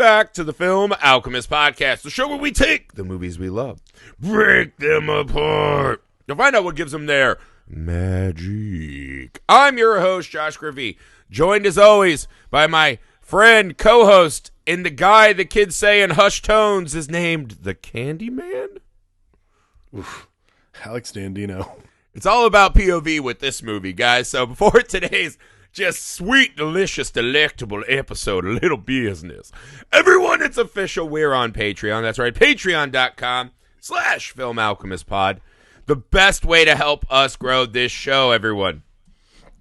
back to the Film Alchemist podcast, the show where we take the movies we love, break them apart, to find out what gives them their magic. I'm your host, Josh Griffey, joined as always by my friend, co-host, and the guy the kids say in hushed tones is named the Candyman. Oof. Alex Dandino. It's all about POV with this movie, guys. So before today's just sweet, delicious, delectable episode of Little Business, everyone, it's official. We're on Patreon. That's right, patreon.com/filmalchemistpod. The best way to help us grow this show, everyone.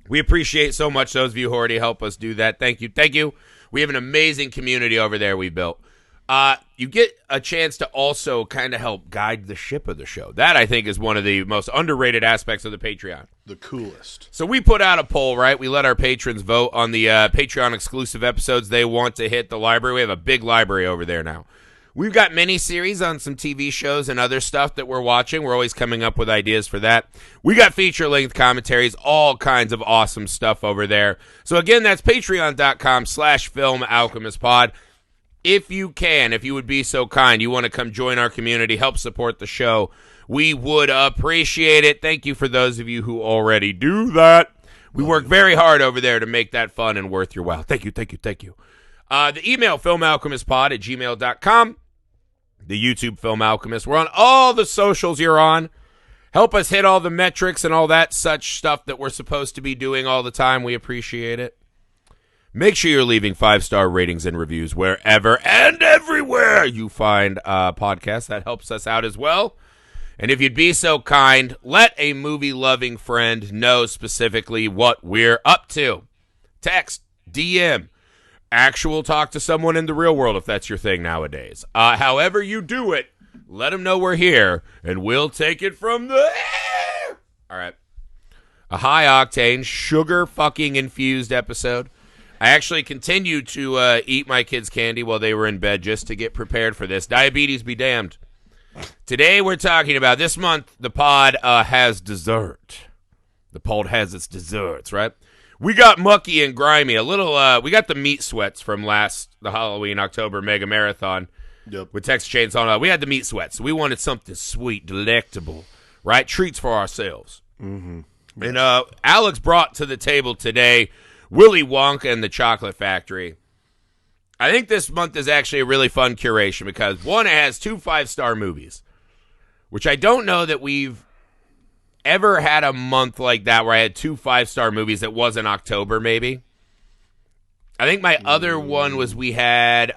We appreciate so much those of you who already help us do that. Thank you. Thank you. We have an amazing community over there we built. You get a chance to also kind of help guide the ship of the show. That, I think, is one of the most underrated aspects of the Patreon. The coolest. So we put out a poll, right? We let our patrons vote on the Patreon-exclusive episodes they want to hit the library. We have a big library over there now. We've got mini-series on some TV shows and other stuff that we're watching. We're always coming up with ideas for that. We got feature-length commentaries, all kinds of awesome stuff over there. So again, that's patreon.com/filmalchemistpod. If you can, if you would be so kind, you want to come join our community, help support the show, we would appreciate it. Thank you for those of you who already do that. We work very hard over there to make that fun and worth your while. Thank you, thank you, thank you. The email, filmalchemistpod@gmail.com. The YouTube Film Alchemist. We're on all the socials you're on. Help us hit all the metrics and all that such stuff that we're supposed to be doing all the time. We appreciate it. Make sure you're leaving 5-star ratings and reviews wherever and everywhere you find podcasts. That helps us out as well. And if you'd be so kind, let a movie-loving friend know specifically what we're up to. Text, DM, actual talk to someone in the real world if that's your thing nowadays. However you do it, let them know we're here, and we'll take it from there. All right. A high-octane, sugar-fucking-infused episode. I actually continued to eat my kids' candy while they were in bed just to get prepared for this. Diabetes be damned. Today we're talking about, this month, the pod has dessert. The pod has its desserts, right? We got mucky and grimy. We got the meat sweats from the Halloween October Mega Marathon. Yep. With Texas Chainsaw. We had the meat sweats. We wanted something sweet, delectable, right? Treats for ourselves. Mm-hmm. And Alex brought to the table today Willy Wonka and the Chocolate Factory. I think this month is actually a really fun curation because, one, it has 2 5-star movies, which I don't know that we've ever had a month like that where I had 2 5-star movies that wasn't October, maybe. I think my other one was we had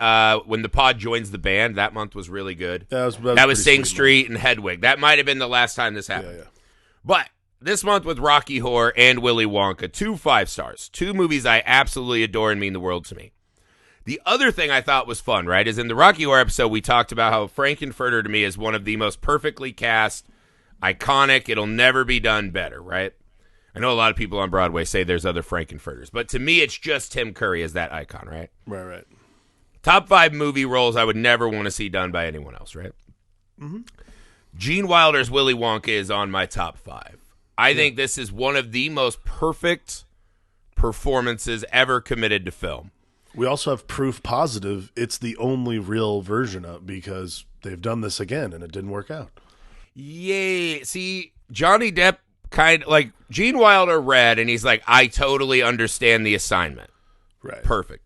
When the Pod Joins the Band. That month was really good. That was Sing Street and Hedwig. That might have been the last time this happened. Yeah. But this month with Rocky Horror and Willy Wonka, 2 5-stars. 2 movies I absolutely adore and mean the world to me. The other thing I thought was fun, right, is in the Rocky Horror episode, we talked about how Frankenfurter to me is one of the most perfectly cast, iconic, it'll never be done better, right? I know a lot of people on Broadway say there's other Frankenfurters, but to me, it's just Tim Curry as that icon, right? Right. Top 5 movie roles I would never want to see done by anyone else, right? Mm-hmm. Gene Wilder's Willy Wonka is on my top 5. I think this is one of the most perfect performances ever committed to film. We also have proof positive it's the only real version of, because they've done this again and it didn't work out. Yay. See, Johnny Depp Gene Wilder read and he's like, I totally understand the assignment. Right. Perfect.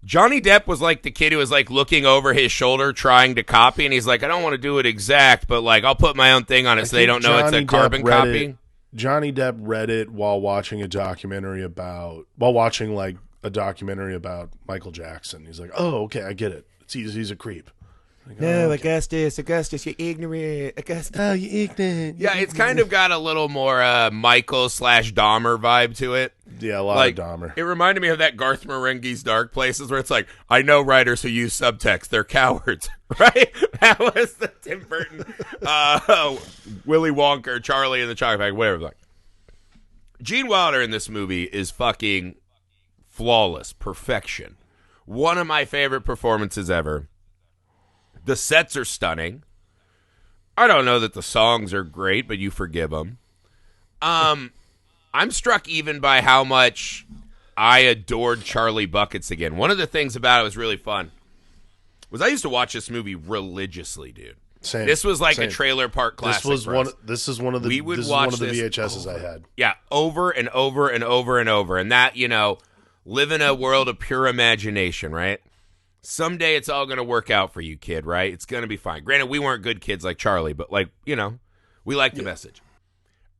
Johnny Depp was like the kid who was like looking over his shoulder trying to copy, and he's like, I don't want to do it exact, but like I'll put my own thing on it so they don't know it's a carbon copy. Johnny Depp read it while watching a documentary about Michael Jackson. He's like, oh, okay, I get it. He's a creep. Like, no, okay. Augustus, you're ignorant. Augustus. Oh, you're ignorant. Yeah, it's kind of got a little more Michael/Dahmer vibe to it. Yeah, a lot of Dahmer. It reminded me of that Garth Marenghi's Dark Places where it's like, I know writers who use subtext. They're cowards, right? That was the Tim Burton, Willy Wonka, Charlie and the Chocolate Factory, whatever. Like, Gene Wilder in this movie is fucking flawless, perfection. One of my favorite performances ever. The sets are stunning. I don't know that the songs are great, but you forgive them. I'm struck even by how much I adored Charlie Buckets again. One of the things about it was really fun. was I used to watch this movie religiously, dude. Same. This was like Same. a trailer park classic. This is one of the VHSs I had. Yeah, over and over and over and over. And that, live in a world of pure imagination, right? Someday it's all going to work out for you, kid, right? It's going to be fine. Granted, we weren't good kids like Charlie, but we liked the message.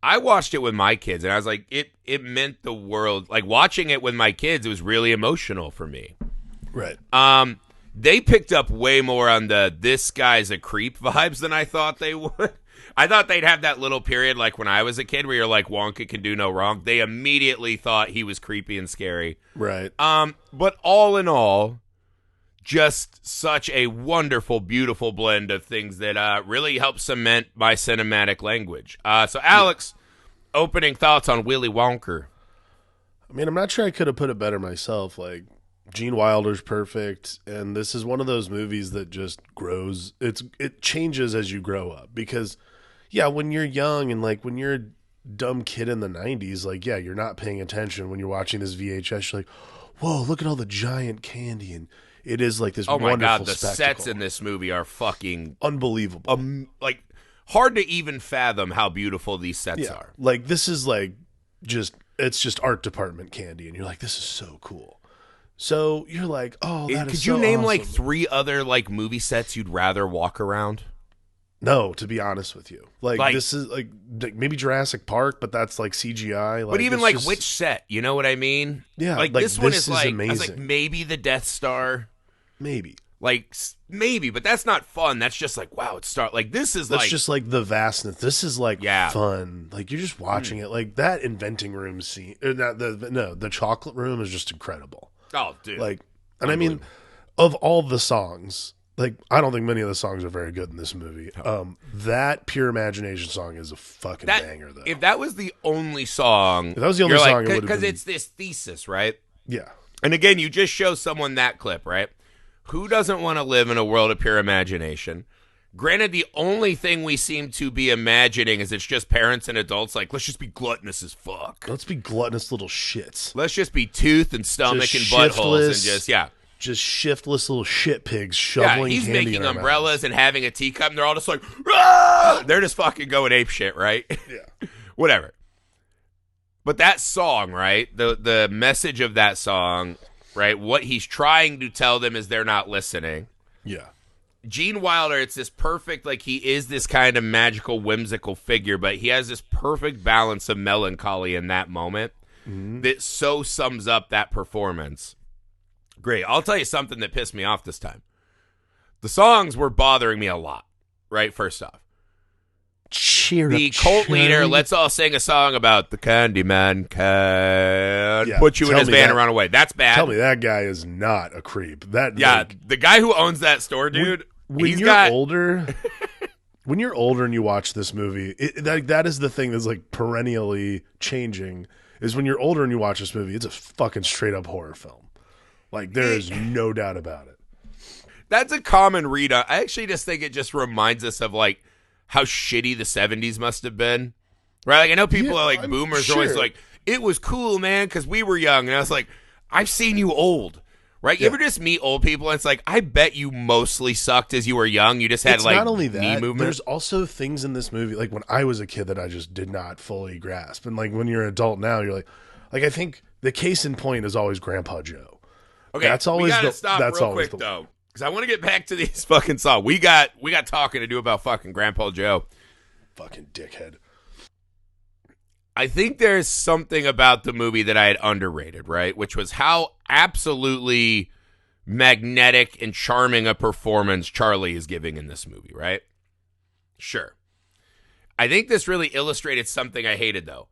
I watched it with my kids, and I was like, it meant the world. Like, watching it with my kids, it was really emotional for me. Right. They picked up way more on the "this guy's a creep" vibes than I thought they would. I thought they'd have that little period like when I was a kid where you're like, Wonka can do no wrong. They immediately thought he was creepy and scary. Right. But all in all, just such a wonderful, beautiful blend of things that really help cement my cinematic language. So, Alex, opening thoughts on Willy Wonka. I mean, I'm not sure I could have put it better myself. Like, Gene Wilder's perfect, and this is one of those movies that just grows. It changes as you grow up because, when you're young and like when you're a dumb kid in the 90s, like, you're not paying attention when you're watching this VHS. You're like, whoa, look at all the giant candy, and it is like this wonderful spectacle. Oh my God, the sets in this movie are fucking unbelievable. Like, hard to even fathom how beautiful these sets are. Like, this is like it's just art department candy, and you're like, this is so cool. So you're like, oh, that is Could so you name awesome. like 3 other like movie sets you'd rather walk around? No, to be honest with you. Like this is like maybe Jurassic Park, but that's like CGI. But even like which set? You know what I mean? Yeah. Like this one is like, amazing. I was like, maybe the Death Star. Maybe. Like, maybe, but that's not fun. That's just like, wow, it's like, this is that's like. just like the vastness. This is like fun. Like, you're just watching it. Like, that inventing room scene. The chocolate room is just incredible. Oh, dude. Like, and I mean, of all the songs, like, I don't think many of the songs are very good in this movie. That Pure Imagination song is a fucking banger, though. If that was the only song. If that was the only song, because it's this thesis, right? Yeah. And again, you just show someone that clip, right? Who doesn't want to live in a world of pure imagination? Granted, the only thing we seem to be imagining is it's just parents and adults like, let's just be gluttonous as fuck. Let's be gluttonous little shits. Let's just be tooth and stomach just and buttholes and just shiftless little shit pigs shoveling he's candy making in our umbrellas mouths. and having a teacup, and they're all just like, Rah! They're just fucking going ape shit, right? Yeah. Whatever. But that song, right? The message of that song, right? What he's trying to tell them is they're not listening. Yeah. Gene Wilder, it's this perfect, like, he is this kind of magical, whimsical figure, but he has this perfect balance of melancholy in that moment that so sums up that performance. Great. I'll tell you something that pissed me off this time. The songs were bothering me a lot, right? First off. The cult leader, let's all sing a song about the Candyman can put you in his van and run away. That's bad. Tell me that guy is not a creep. The guy who owns that store, dude. When you're older, when you're older and you watch this movie, that is the thing that's like perennially changing. Is when you're older and you watch this movie, it's a fucking straight up horror film. Like, there is no doubt about it. That's a common read. I actually just think it just reminds us of like how shitty the 70s must have been. Right? Like, I know people are like boomers are always like, it was cool, man, because we were young. And I was like, I've seen you old. Right? You ever just meet old people and it's like, I bet you mostly sucked as you were young. You just had it's like not only that, knee movement. There's also things in this movie, like when I was a kid that I just did not fully grasp. And like when you're an adult now, you're like I think the case in point is always Grandpa Joe. Okay, that's always we gotta stop real quick though, because I want to get back to these fucking songs. We got talking to do about fucking Grandpa Joe. Fucking dickhead. I think there's something about the movie that I had underrated, right? Which was how absolutely magnetic and charming a performance Charlie is giving in this movie, right? Sure. I think this really illustrated something I hated, though.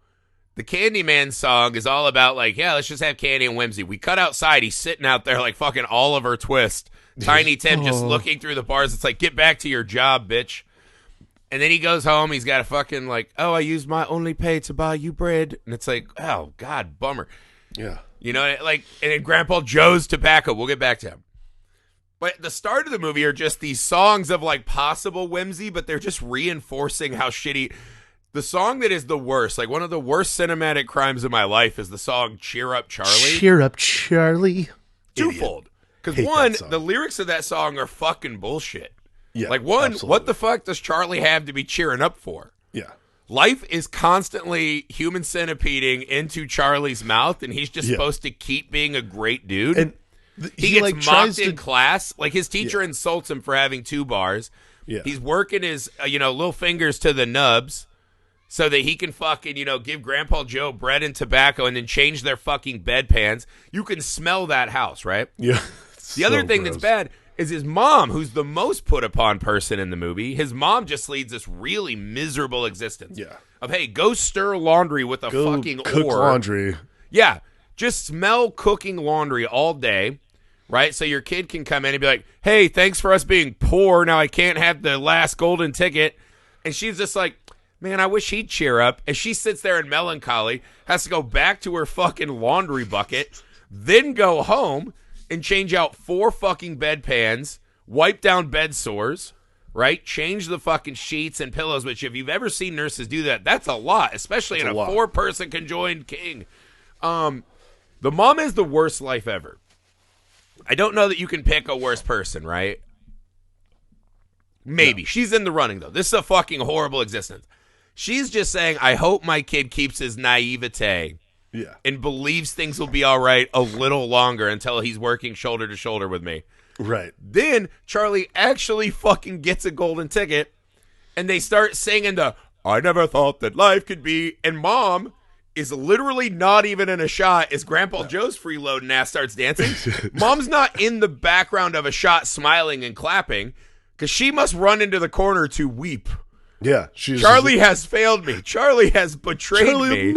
The Candyman song is all about, like, yeah, let's just have candy and whimsy. We cut outside. He's sitting out there like fucking Oliver Twist. Tiny Tim just looking through the bars. It's like, get back to your job, bitch. And then he goes home. He's got a fucking like, oh, I used my only pay to buy you bread. And it's like, oh, God, bummer. Yeah. You know, like, and then Grandpa Joe's tobacco. We'll get back to him. But the start of the movie are just these songs of like possible whimsy, but they're just reinforcing how shitty. The song that is the worst, like one of the worst cinematic crimes of my life, is the song Cheer Up, Charlie. Cheer Up, Charlie. Twofold. Because one, the lyrics of that song are fucking bullshit. Yeah, like one, absolutely. What the fuck does Charlie have to be cheering up for? Yeah. Life is constantly human centipeding into Charlie's mouth, and he's just supposed to keep being a great dude. And he gets mocked in class. Like, his teacher insults him for having 2 bars. Yeah. He's working his, little fingers to the nubs so that he can fucking, give Grandpa Joe bread and tobacco and then change their fucking bedpans. You can smell that house, right? Yeah. The other thing that's bad is his mom, who's the most put upon person in the movie. His mom just leads this really miserable existence. Yeah. Of, hey, go stir laundry with a fucking cook oar. laundry. Yeah. Just smell cooking laundry all day, right? So your kid can come in and be like, hey, thanks for us being poor. Now I can't have the last golden ticket. And she's just like, man, I wish he'd cheer up. And she sits there in melancholy, has to go back to her fucking laundry bucket, then go home and change out 4 fucking bedpans, wipe down bed sores, right? Change the fucking sheets and pillows, which if you've ever seen nurses do that, that's a lot, especially in a 4-person conjoined king. The mom is the worst life ever. I don't know that you can pick a worse person, right? Maybe. No. She's in the running, though. This is a fucking horrible existence. She's just saying, I hope my kid keeps his naivete. Yeah. And believes things will be all right a little longer until he's working shoulder to shoulder with me. Right. Then Charlie actually fucking gets a golden ticket, and they start singing the I never thought that life could be, and Mom is literally not even in a shot as Grandpa Joe's freeloading ass starts dancing. Mom's not in the background of a shot smiling and clapping because she must run into the corner to weep. Yeah. Charlie has failed me. Charlie has betrayed me.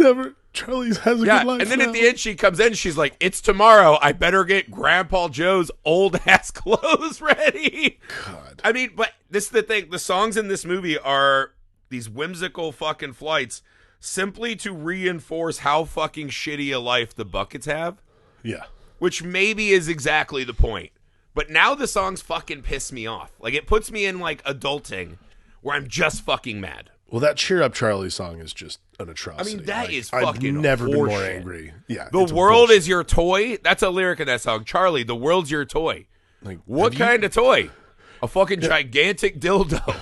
Charlie has a good life. And then at the end, she comes in. She's like, it's tomorrow. I better get Grandpa Joe's old-ass clothes ready. God. I mean, but this is the thing. The songs in this movie are these whimsical fucking flights simply to reinforce how fucking shitty a life the Buckets have. Yeah. Which maybe is exactly the point. But now the songs fucking piss me off. Like, it puts me in, like, adulting where I'm just fucking mad. Well, that Cheer Up Charlie song is just an atrocity. I mean, that is fucking I've never been more horseshit. angry. Yeah. The world is your toy? That's a lyric in that song. Charlie, the world's your toy. Like, what kind of toy? A fucking gigantic dildo.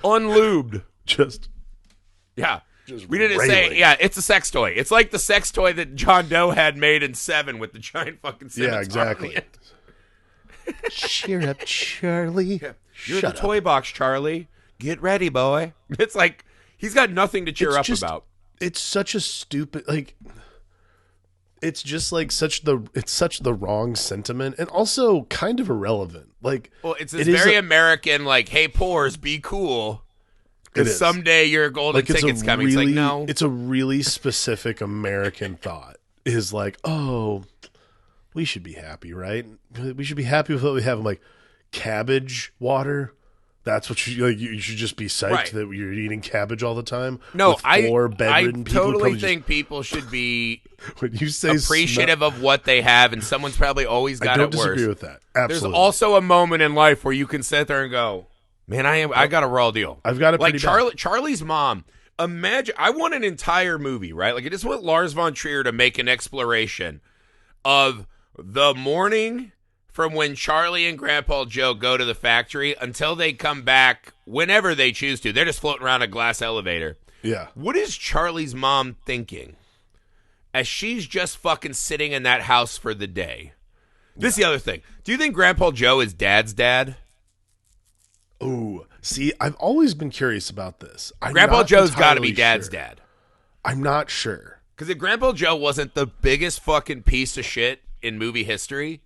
Unlubed. Yeah. We didn't say, it's a sex toy. It's like the sex toy that John Doe had made in Seven with the giant fucking scimitar. Yeah, exactly. Cheer up, Charlie. Yeah. You're the toy box, Charlie. Get ready, boy. It's like, he's got nothing to cheer up about. It's such a stupid, like, it's just like such the wrong sentiment and also kind of irrelevant. Like, well, it's this very American, like, hey, poors, be cool. Because someday your golden ticket's coming. It's like, no. It's a really specific American thought. Is like, oh, we should be happy, right? We should be happy with what we have. I'm like, cabbage water? That's what you should just be psyched that you're eating cabbage all the time. No, I people totally think people should be when you say appreciative of what they have, and someone's probably always got it worse. I don't disagree with that. Absolutely. There's also a moment in life where you can sit there and go, man, I got a raw deal. I've got it like pretty bad. Charlie's mom. Imagine, I want an entire movie, right? Like, I just want Lars von Trier to make an exploration of the morning from when Charlie and Grandpa Joe go to the factory until they come back whenever they choose to. They're just floating around a glass elevator. Yeah. What is Charlie's mom thinking as she's just fucking sitting in that house for the day? This is the other thing. Do you think Grandpa Joe is Dad's dad? Oh, see, I've always been curious about this. Grandpa Joe's got to be Dad's dad. I'm not sure. Because if Grandpa Joe wasn't the biggest fucking piece of shit in movie history,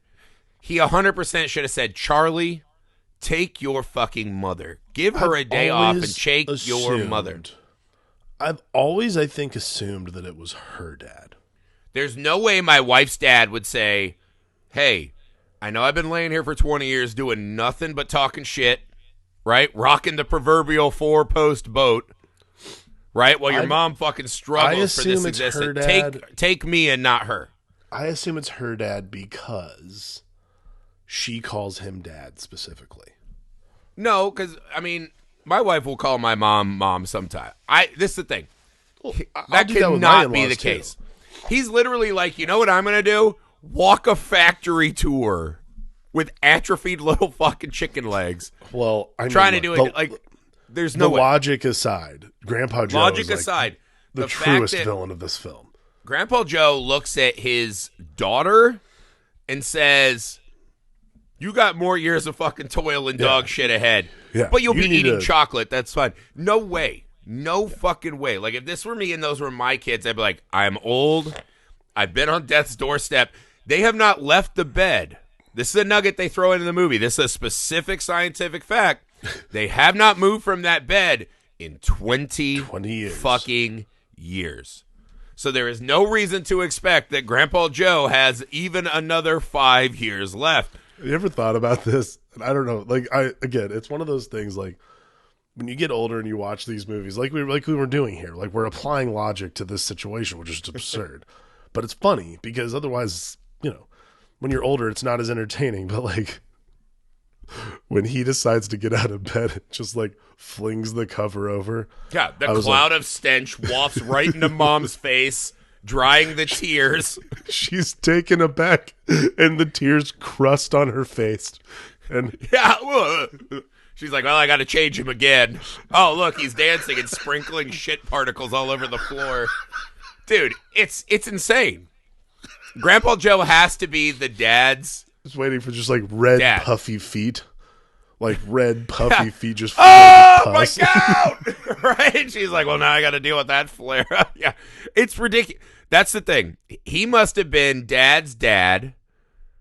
he 100% should have said, Charlie, take your fucking mother. Give her a day off and take your mother. I've always, I think, assumed that it was her dad. There's no way my wife's dad would say, hey, I know I've been laying here for 20 years doing nothing but talking shit, right? Rocking the proverbial 4-post boat, right? While your mom fucking struggles for this existence. Take me and not her. I assume it's her dad because she calls him dad specifically. No, because, I mean, my wife will call my mom sometime. This is the thing. Well, that cannot be the case. He's literally like, you know what I'm going to do? Walk a factory tour with atrophied little fucking chicken legs. Well, I mean, trying to do it like there's no way. Logic aside, Grandpa Joe Logic is aside, the truest villain of this film. Grandpa Joe looks at his daughter and says, "You got more years of fucking toil and dog shit ahead, but you'll be eating chocolate. That's fine." No way. No fucking way. Like, if this were me and those were my kids, I'd be like, I'm old. I've been on death's doorstep. They have not left the bed. This is a nugget they throw into the movie. This is a specific scientific fact. They have not moved from that bed in 20 years. Fucking years. So there is no reason to expect that Grandpa Joe has even another 5 years left. Have you ever thought about this? And I don't know. Like, again, it's one of those things like when you get older and you watch these movies, like we were doing here, like we're applying logic to this situation, which is absurd. But it's funny because otherwise, you know, when you're older, it's not as entertaining. But like when he decides to get out of bed, it just like flings the cover over. Yeah, the cloud of stench wafts right into Mom's face, drying the tears. She's taken aback, and the tears crust on her face. And yeah, she's like, "Well, I got to change him again." Oh, look, he's dancing and sprinkling shit particles all over the floor. Dude, it's insane. Grandpa Joe has to be the dad's. Just waiting for just like red puffy feet. Like red puffy feet just oh my God! Right? She's like, well, now I got to deal with that flare up. Yeah. It's ridiculous. That's the thing. He must have been dad's dad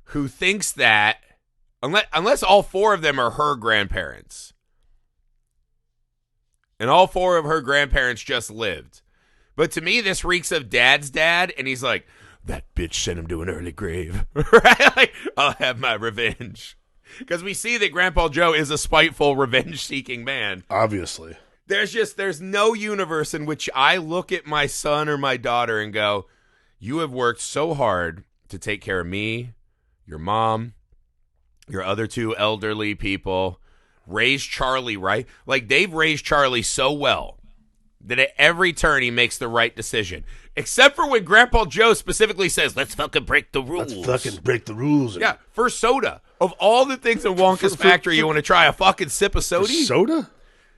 who thinks that unless all four of them are her grandparents. And all four of her grandparents just lived. But to me, this reeks of dad's dad, and he's like, that bitch sent him to an early grave. Right? Like, I'll have my revenge. Because we see that Grandpa Joe is a spiteful, revenge-seeking man. Obviously. There's no universe in which I look at my son or my daughter and go, you have worked so hard to take care of me, your mom, your other two elderly people, raise Charlie right. Like, they've raised Charlie so well that at every turn he makes the right decision. Except for when Grandpa Joe specifically says, let's fucking break the rules. Let's fucking break the rules. Yeah, for soda. Of all the things in Wonka's factory, you want to try a fucking sip of soda? Soda?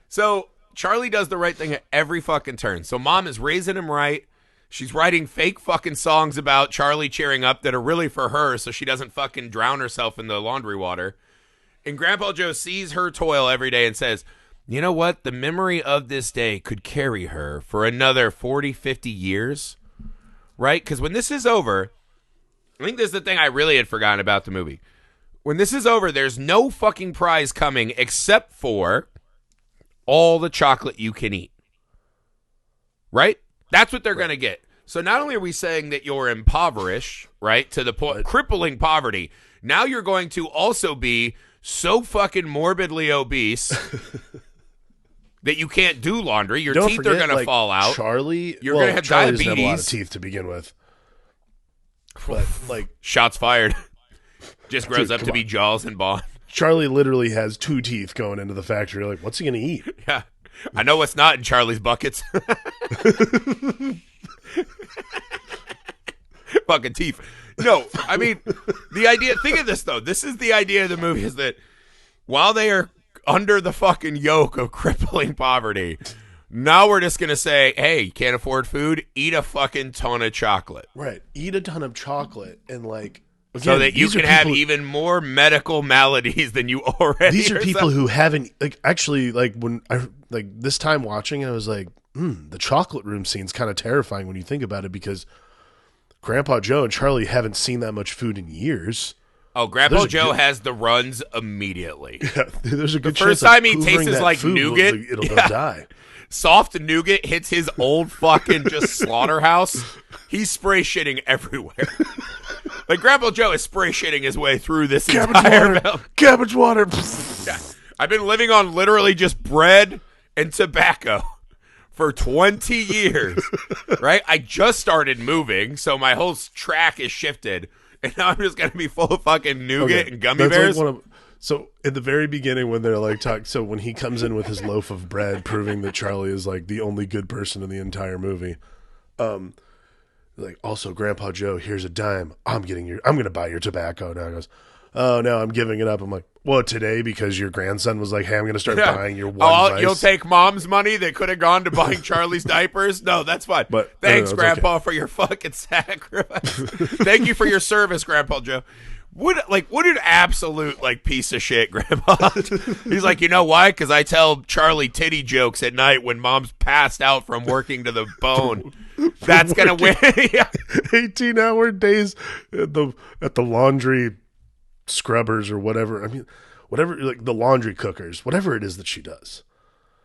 So Charlie does the right thing at every fucking turn. So Mom is raising him right. She's writing fake fucking songs about Charlie cheering up that are really for her so she doesn't fucking drown herself in the laundry water. And Grandpa Joe sees her toil every day and says, you know what? The memory of this day could carry her for another 40, 50 years, right? Because when this is over, I think this is the thing I really had forgotten about the movie. When this is over, there's no fucking prize coming except for all the chocolate you can eat, right? That's what they're going to get. So not only are we saying that you're impoverished, right, to the point, crippling poverty, now you're going to also be so fucking morbidly obese that you can't do laundry. Your teeth are going to fall out. Charlie, you're going to have Charlie diabetes. Doesn't have a lot of teeth to begin with. But like, shots fired. Just grows up to be Jaws and Bond. Charlie literally has 2 teeth going into the factory. Like, what's he going to eat? Yeah. I know what's not in Charlie's buckets. Fucking teeth. No, I mean, the idea, think of this, though. This is the idea of the movie, is that while they are under the fucking yoke of crippling poverty, now we're just going to say, hey, you can't afford food? Eat a fucking ton of chocolate. Right. Eat a ton of chocolate and, like, again, so that you can have even more medical maladies than you already. These are people who haven't, like, actually, like, when I, like, this time watching, I was like, the chocolate room scene's kind of terrifying when you think about it, because Grandpa Joe and Charlie haven't seen that much food in years. Oh, Grandpa Joe has the runs immediately. Yeah, there's a good the chance first time he tastes like food, nougat, it'll die. Soft nougat hits his old fucking just slaughterhouse. He's spray shitting everywhere. Like, Grandpa Joe is spray shitting his way through this entire film. Cabbage water. Yeah. I've been living on literally just bread and tobacco for 20 years, right? I just started moving, so my whole track is shifted, and now I'm just going to be full of fucking nougat and gummy bears. Like so at the very beginning when they're like so when he comes in with his loaf of bread, proving that Charlie is like the only good person in the entire movie, like, also, Grandpa Joe, here's a dime. I'm going to buy your tobacco. Now he goes, oh no, I'm giving it up. I'm like, well, today because your grandson was like, hey, I'm going to start buying your one vice. You'll take mom's money that could have gone to buying Charlie's diapers? No, that's fine. But thanks, no, Grandpa, okay. for your fucking sacrifice. Thank you for your service, Grandpa Joe. What an absolute piece of shit, Grandpa. He's like, you know why? Because I tell Charlie titty jokes at night when mom's passed out from working to the bone. That's gonna win. Yeah. 18-hour days at the laundry scrubbers or whatever. I mean, whatever, like the laundry cookers, whatever it is that she does.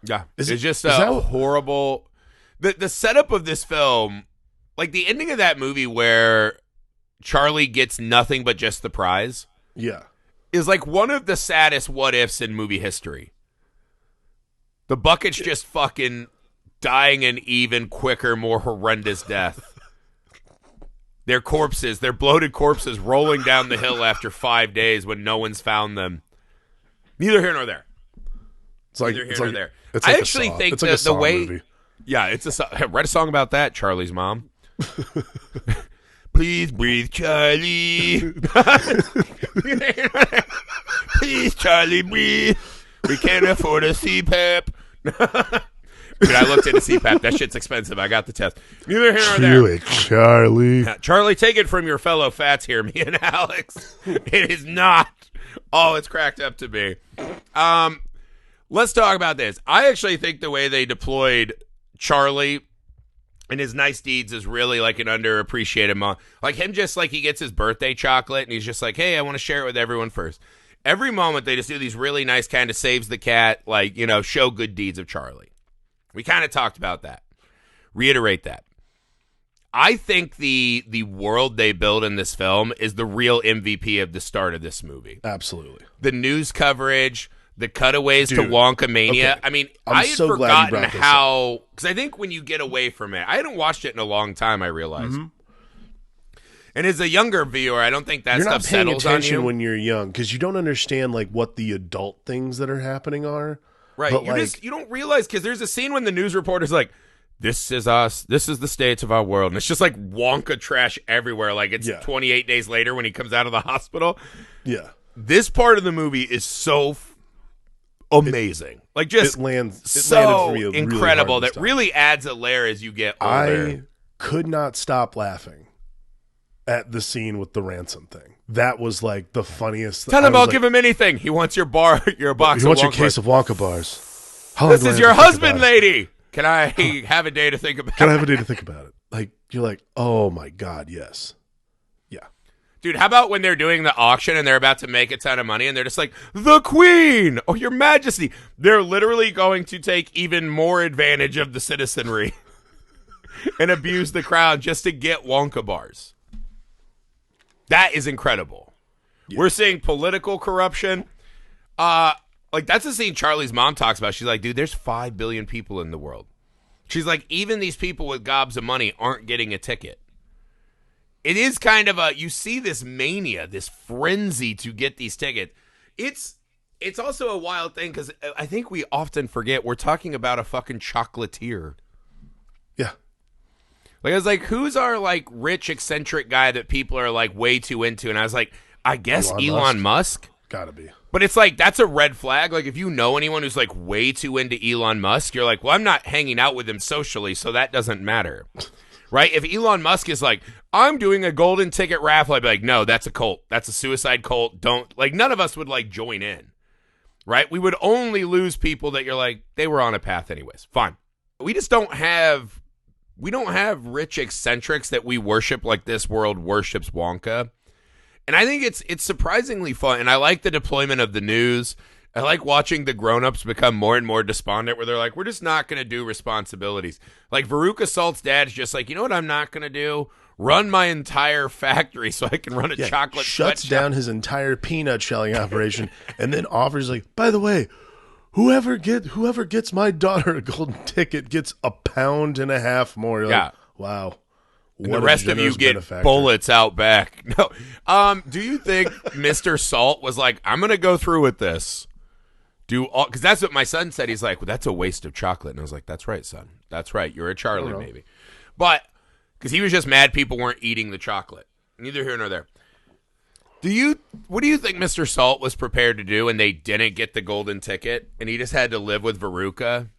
Yeah, it's just a horrible. The setup of this film, like the ending of that movie where Charlie gets nothing but just the prize. Yeah. Is like one of the saddest what ifs in movie history. The bucket's just fucking dying an even quicker, more horrendous death. Their bloated corpses rolling down the hill after 5 days when no one's found them. Neither here nor there. It's like, Neither here nor there. It's like I actually think it's like the way movie. Yeah, I read a song about that, Charlie's mom. Please breathe, Charlie. Please, Charlie, breathe. We can't afford a CPAP. Dude, I looked into CPAP. That shit's expensive. I got the test. Neither here nor there. Do it, Charlie. Yeah, Charlie, take it from your fellow fats here, me and Alex. It is not all it's cracked up to be. Let's talk about this. I actually think the way they deployed Charlie and his nice deeds is really like an underappreciated moment. Like him just like he gets his birthday chocolate and he's just like, hey, I want to share it with everyone first. Every moment they just do these really nice kind of saves the cat, like, you know, show good deeds of Charlie. We kind of talked about that. Reiterate that. I think the world they build in this film is the real MVP of the start of this movie. Absolutely. The news coverage, the cutaways Dude, to Wonka Mania. okay. I mean, I'm I had so glad you forgotten brought this how, because I think when you get away from it, I hadn't watched it in a long time, I realized. Mm-hmm. And as a younger viewer, I don't think that You're stuff not paying settles on attention you. when you're young because you don't understand like what the adult things that are happening are. Right. But, You don't realize, because there's a scene when the news reporter's like, this is us. This is the states of our world. And it's just like Wonka trash everywhere. Like it's 28 days later when he comes out of the hospital. Yeah. This part of the movie is so amazing. It landed for me really incredible hard that this really adds a layer as you get older. I could not stop laughing at the scene with the ransom thing. That was like the funniest. Tell him I'll give him anything. He wants your box he of wants Wonka your case bars. of Wonka bars. This is your husband, lady. Can I have a day to think about it? Can I have a day to think about it? Like, you're like, oh my God, yes. Yeah. Dude, how about when they're doing the auction and they're about to make a ton of money and they're just like, the Queen or Your Majesty. They're literally going to take even more advantage of the citizenry and abuse the crowd just to get Wonka bars. That is incredible. Yeah. We're seeing political corruption. Like, that's the scene Charlie's mom talks about. She's like, dude, there's 5 billion people in the world. She's like, even these people with gobs of money aren't getting a ticket. It is kind of you see this mania, this frenzy to get these tickets. It's also a wild thing because I think we often forget we're talking about a fucking chocolatier. Yeah. Like, I was like, who's our, like, rich, eccentric guy that people are, like, way too into? And I was like, I guess Elon Musk. Gotta be. But it's like, that's a red flag. Like, if you know anyone who's, like, way too into Elon Musk, you're like, well, I'm not hanging out with him socially, so that doesn't matter. Right? If Elon Musk is like, I'm doing a golden ticket raffle, I'd be like, no, that's a cult. That's a suicide cult. Don't, like, none of us would, like, join in. Right? We would only lose people that you're like, they were on a path anyways. Fine. We just don't have rich eccentrics that we worship like this world worships Wonka. And I think it's surprisingly fun. And I like the deployment of the news. I like watching the grown-ups become more and more despondent where they're like, we're just not going to do responsibilities. Like Veruca Salt's dad's just like, you know what I'm not going to do? Run my entire factory so I can run a chocolate shuts sweatshop. down his entire peanut shelling operation and then offers like, by the way, whoever gets my daughter a golden ticket gets £1.50 more. You're like, wow. And the rest of you get bullets out back. No. Do you think Mr. Salt was like, I'm going to go through with this? Because that's what my son said. He's like, well, that's a waste of chocolate. And I was like, that's right, son. That's right. You're a Charlie, maybe. But because he was just mad people weren't eating the chocolate. Neither here nor there. What do you think Mr. Salt was prepared to do and they didn't get the golden ticket and he just had to live with Veruca?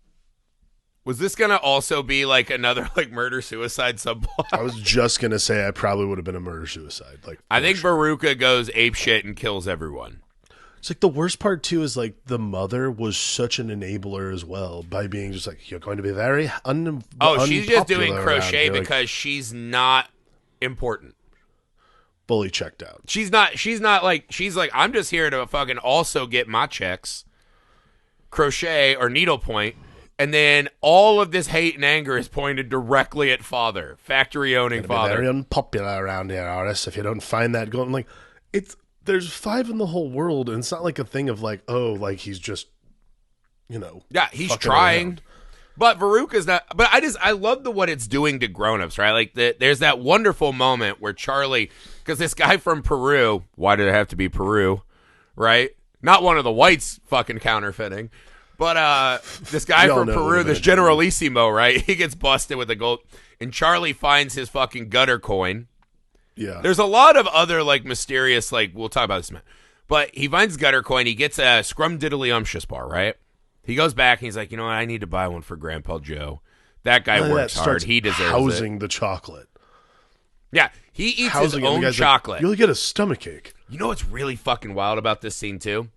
Was this going to also be like another like murder-suicide subplot? I was just going to say I probably would have been a murder-suicide. Like, I think Veruca goes apeshit and kills everyone. It's like the worst part, too, is like the mother was such an enabler as well by being just like, you're going to be very she's just doing crochet like, because she's not important. fully checked out. She's like, I'm just here to fucking also get my checks, crochet or needlepoint. And then all of this hate and anger is pointed directly at father, factory-owning father. Very unpopular around here, Aris, if you don't find that going. Like, there's 5 in the whole world, and it's not like a thing of like, oh, like he's just, Yeah, he's trying. Around. But Veruca's not. But I love what it's doing to grown-ups, right? Like, there's that wonderful moment where Charlie, because this guy from Peru, why did it have to be Peru, right? Not one of the whites fucking counterfeiting. But this guy from Peru, this Generalissimo, right? He gets busted with a gold. And Charlie finds his fucking gutter coin. Yeah. There's a lot of other, like, mysterious, like, we'll talk about this in a minute. But he finds gutter coin. He gets a scrumdiddlyumptious bar, right? He goes back and he's like, you know what? I need to buy one for Grandpa Joe. That guy works hard. He deserves housing the chocolate. Yeah. He eats his own chocolate. Like, you'll get a stomachache. You know what's really fucking wild about this scene, too?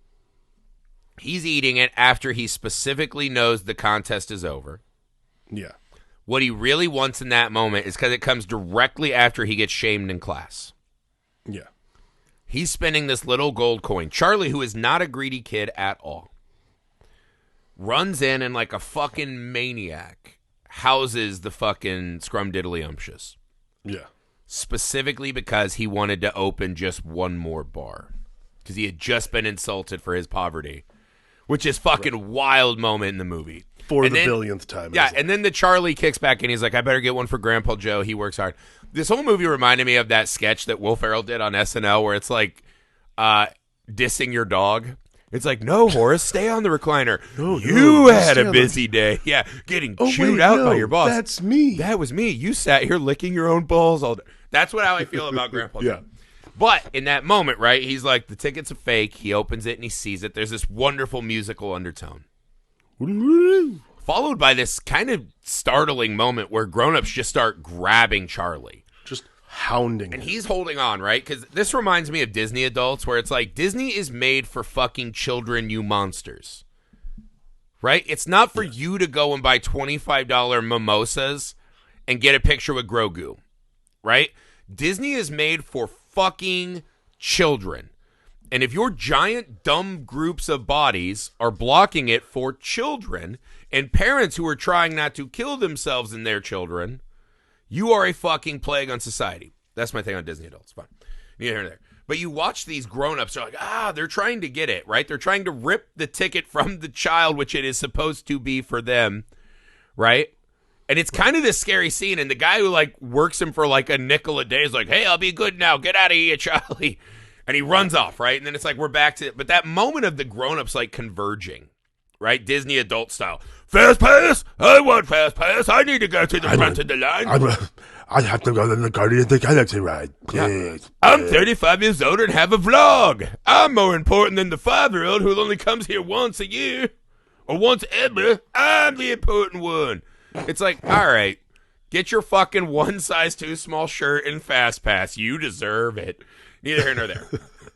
He's eating it after he specifically knows the contest is over. Yeah. What he really wants in that moment is because it comes directly after he gets shamed in class. Yeah. He's spending this little gold coin. Charlie, who is not a greedy kid at all, runs in and like a fucking maniac houses the fucking scrumdiddlyumptious. Yeah. Specifically because he wanted to open just one more bar. Because he had just been insulted for his poverty. Which is fucking wild moment in the movie. For the billionth time. Yeah, and then the Charlie kicks back and he's like, I better get one for Grandpa Joe. He works hard. This whole movie reminded me of that sketch that Will Ferrell did on SNL where it's like dissing your dog. It's like, no, Horace, stay on the recliner. No, you had a busy day. Yeah, getting chewed out by your boss. That's me. That was me. You sat here licking your own balls all day. That's how I feel about Grandpa Joe. Yeah. But in that moment, right, he's like, the ticket's a fake. He opens it and he sees it. There's this wonderful musical undertone. Followed by this kind of startling moment where grown-ups just start grabbing Charlie. Just hounding And him. he's holding on, right? Because this reminds me of Disney adults where it's like, Disney is made for fucking children, you monsters. Right? It's not for you to go and buy $25 mimosas and get a picture with Grogu. Right? Disney is made for fucking children. And if your giant dumb groups of bodies are blocking it for children and parents who are trying not to kill themselves and their children, you are a fucking plague on society. That's my thing on Disney adults. Fine. Neither here nor there. But you watch these grown-ups, they're like, they're trying to get it, right? They're trying to rip the ticket from the child, which it is supposed to be for them, right? And it's kind of this scary scene, and the guy who, like, works him for, like, a nickel a day is like, hey, I'll be good now. Get out of here, Charlie. And he runs off, right? And then it's like, we're back to it. But that moment of the grown-ups, like, converging, right? Disney adult style. Fast pass? I want fast pass. I need to go to the front of the line. I have to go on the Guardian of the Galaxy ride. Please. Yeah. I'm 35 years old and have a vlog. I'm more important than the 5-year-old who only comes here once a year. Or once ever. I'm the important one. It's like, all right, get your fucking one size too small shirt and fast pass. You deserve it. Neither here nor there.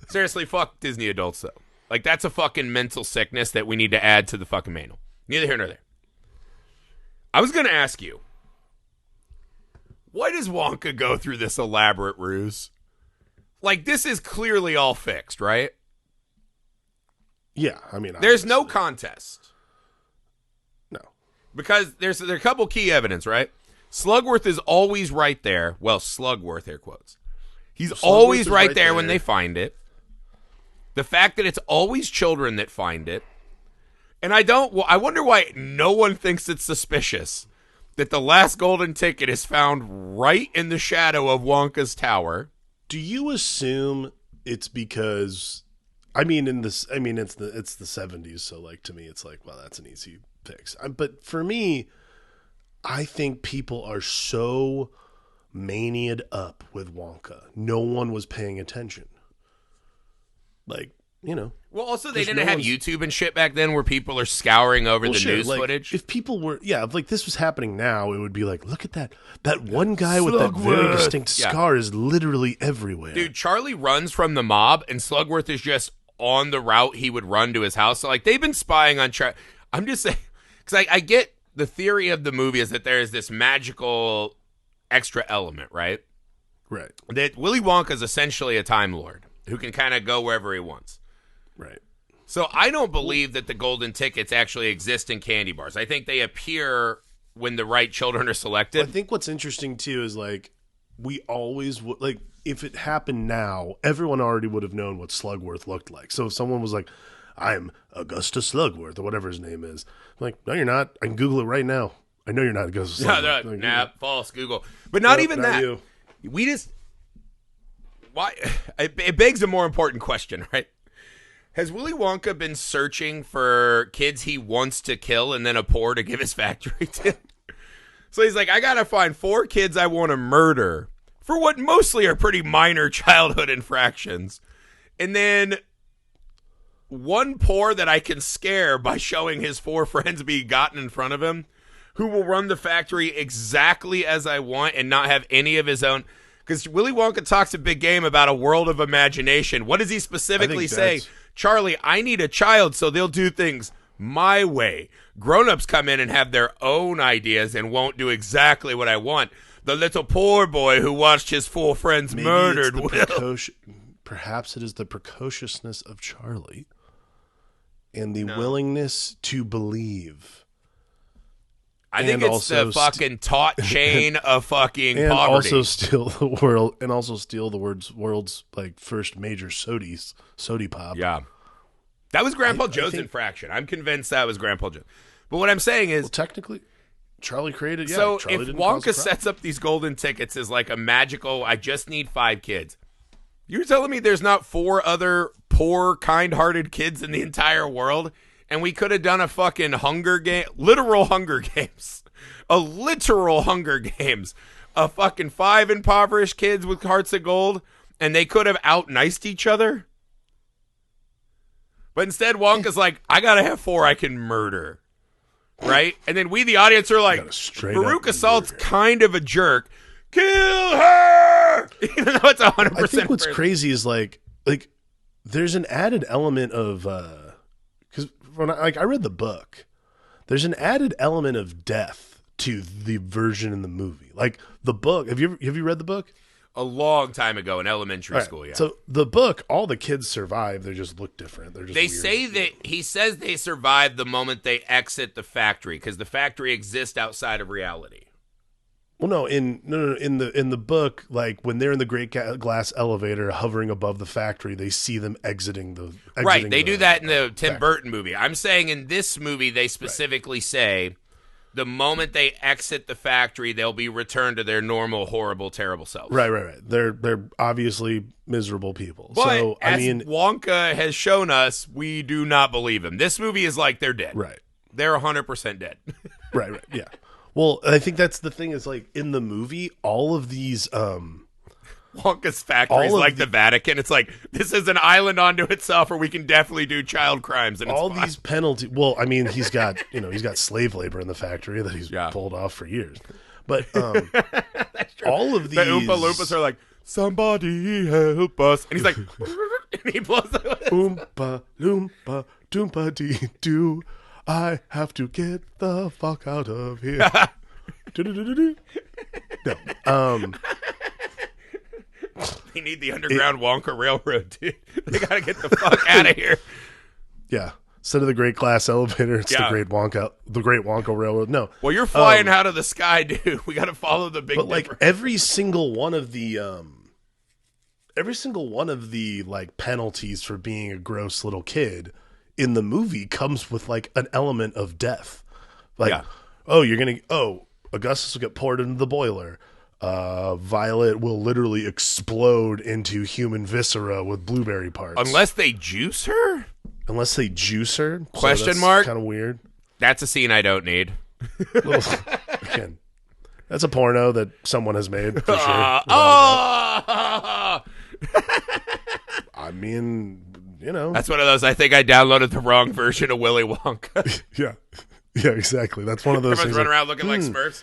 Seriously, fuck Disney adults, though. Like, that's a fucking mental sickness that we need to add to the fucking manual. Neither here nor there. I was going to ask you, why does Wonka go through this elaborate ruse? Like, this is clearly all fixed, right? Yeah, I mean, there's no contest. No. Because there's a couple key evidence, right? Slugworth is always right there. Well, Slugworth, air quotes. He's always right there when they find it. The fact that it's always children that find it. And I wonder why no one thinks it's suspicious that the last golden ticket is found right in the shadow of Wonka's tower. Do you assume it's because, it's the 70s, so like to me it's like, well, that's an easy fix. But for me, I think people are so maniaed up with Wonka. No one was paying attention. Like, you know. Well, also, they didn't have YouTube and shit back then where people are scouring over the news footage. If people were, if like this was happening now, it would be like, look at that one guy with that very distinct scar is literally everywhere. Dude, Charlie runs from the mob, and Slugworth is just on the route he would run to his house. So, like, they've been spying on Charlie. I'm just saying, because I get the theory of the movie is that there is this magical extra element, right? Right. That Willy Wonka is essentially a Time Lord who can kind of go wherever he wants. Right. So I don't believe that the golden tickets actually exist in candy bars. I think they appear when the right children are selected. Well, I think what's interesting too is like we always would like if it happened now, everyone already would have known what Slugworth looked like. So if someone was like, "I'm Augustus Slugworth" or whatever his name is, I'm like, no, you're not. I can Google it right now. I know you're not Augustus Slugworth. Nah, false Google. But not even that. You. We just why it begs a more important question, right? Has Willy Wonka been searching for kids he wants to kill and then abhor to give his factory to? So he's like, I got to find 4 kids I want to murder for what mostly are pretty minor childhood infractions. And then 1 poor that I can scare by showing his 4 friends being gotten in front of him, who will run the factory exactly as I want and not have any of his own. Because Willy Wonka talks a big game about a world of imagination. What does he specifically say? Charlie, I need a child so they'll do things my way. Grown-ups come in and have their own ideas and won't do exactly what I want. The little poor boy who watched his 4 friends murdered will. Perhaps it is the precociousness of Charlie and the willingness to believe. I think it's the fucking taut chain of fucking and poverty. Also steal the world's like first major sody pop. Yeah. That was Grandpa Joe's infraction. I'm convinced that was Grandpa Joe. But what I'm saying is, technically, Charlie created. Yeah, so Charlie if Wonka sets up these golden tickets as like a magical, I just need 5 kids. You're telling me there's not 4 other poor, kind-hearted kids in the entire world? And we could have done a fucking literal Hunger Games. A literal Hunger Games. A fucking 5 impoverished kids with hearts of gold. And they could have out-niced each other. But instead, Wonka's like, I gotta have 4 I can murder. Right? And then we, the audience, are like, Veruca Salt's kind of a jerk. Kill her! Even though it's 100%. I think what's crazy is like there's an added element of because when I read the book, there's an added element of death to the version in the movie. Like the book, have you read the book? A long time ago in elementary school, yeah. So the book, all the kids survive. They just look different. They weird. Say that he says they survive the moment they exit the factory because the factory exists outside of reality. Well, no, in the book, like when they're in the great glass elevator hovering above the factory, they see them exiting. Right, they do that in the Tim Burton movie. I'm saying in this movie, they specifically say the moment they exit the factory, they'll be returned to their normal, horrible, terrible selves. Right. They're obviously miserable people. But so as Wonka has shown us, we do not believe him. This movie is like they're dead. Right, they're 100% dead. Right, yeah. Well, I think that's the thing is like in the movie, all of these Wonka's factory is like the Vatican. It's like this is an island unto itself, or we can definitely do child crimes. And all these penalties. Well, I mean, he's got slave labor in the factory that he's pulled off for years. But all of these the Oompa Loompas are like, somebody help us, and he's like, and he blows it. Oompa Loompa Doompa Dee Doo. I have to get the fuck out of here. No. They need the underground Wonka Railroad, dude. They gotta get the fuck out of here. Yeah. Instead of the Great Glass Elevator, it's the Great Wonka Railroad. No. Well, you're flying out of the sky, dude. We gotta follow the big. But like every single one of the like penalties for being a gross little kid in the movie comes with like an element of death. Like, Augustus will get poured into the boiler. Violet will literally explode into human viscera with blueberry parts. Unless they juice her? Question mark? Kind of weird. That's a scene I don't need. Again, that's a porno that someone has made for sure. I mean, you know. That's one of those, I think I downloaded the wrong version of Willy Wonka. Yeah. Yeah, exactly. That's one of those Everyone's things. running around looking like Smurfs.